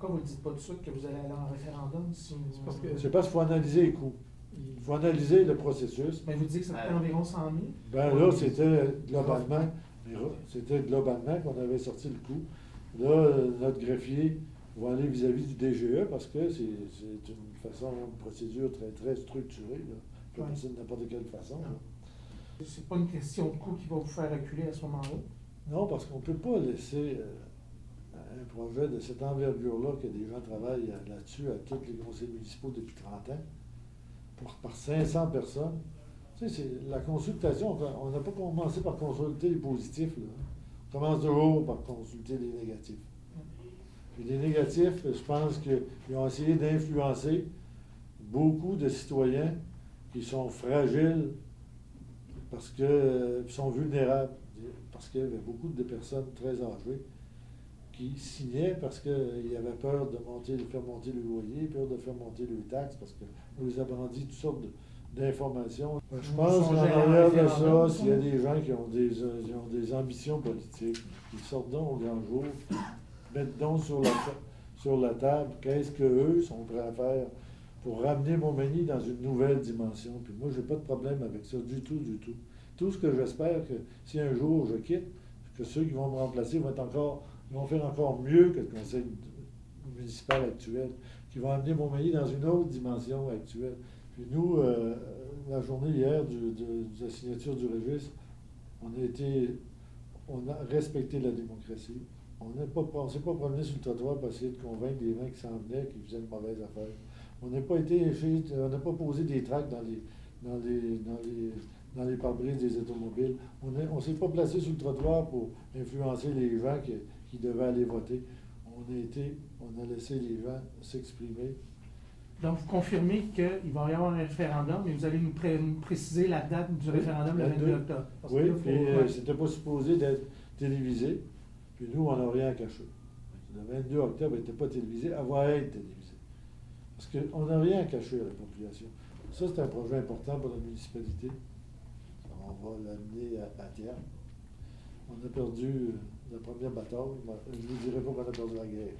pourquoi vous ne dites pas tout de suite que vous allez aller en référendum si vous... C'est parce qu'il faut analyser les coûts. Il faut analyser le processus. Mais vous dites que ça coûtait environ 100 000? Ben là, c'était globalement qu'on avait sorti le coût. Là, notre greffier va aller vis-à-vis du DGE parce que c'est une procédure très, très structurée. Là. On peut passer de n'importe quelle façon. C'est pas une question de coût qui va vous faire reculer à ce moment-là? Non, parce qu'on ne peut pas laisser un projet de cette envergure-là, que des gens travaillent là-dessus à tous les conseils municipaux depuis 30 ans, par 500 personnes. Tu sais, la consultation, on n'a pas commencé par consulter les positifs. Là. On commence toujours par consulter les négatifs. Puis les négatifs, je pense qu'ils ont essayé d'influencer beaucoup de citoyens qui sont fragiles parce qu'ils sont vulnérables. Parce qu'il y avait beaucoup de personnes très âgées qui signaient parce qu'ils avaient peur de faire monter le loyer, peur de faire monter les taxes, parce qu'on les a brandis toutes sortes d'informations. Je pense qu'en arrière de ça, s'il y a des gens qui ont des ambitions politiques, ils sortent donc au grand jour, mettent donc sur la table qu'est-ce qu'eux sont prêts à faire pour ramener Montmagny dans une nouvelle dimension. Puis moi, j'ai pas de problème avec ça du tout, du tout. Tout ce que j'espère, que si un jour je quitte, que ceux qui vont me remplacer vont faire encore mieux que le conseil municipal actuel, qui vont amener Montmagny dans une autre dimension actuelle. Puis nous, la journée hier de la signature du registre, on a respecté la démocratie. On ne s'est pas promené sur le trottoir pour essayer de convaincre des gens qui s'en venaient, qui faisaient une mauvaise affaire. On n'a pas posé des tracts dans les pare-brises des automobiles. On ne s'est pas placé sur le trottoir pour influencer les gens qui devaient aller voter. On a laissé les gens s'exprimer. Donc, vous confirmez qu'il va y avoir un référendum et vous allez nous préciser la date du référendum le 22 octobre. Oui, puis c'était pas supposé d'être télévisé. Puis nous, on n'a rien à cacher. Le 22 octobre n'était pas télévisé, elle va être télévisée. Parce qu'on n'a rien à cacher à la population. Ça, c'est un projet important pour la municipalité. On va l'amener à terme. On a perdu la première bataille. Je ne vous dirai pas qu'on a perdu la guerre.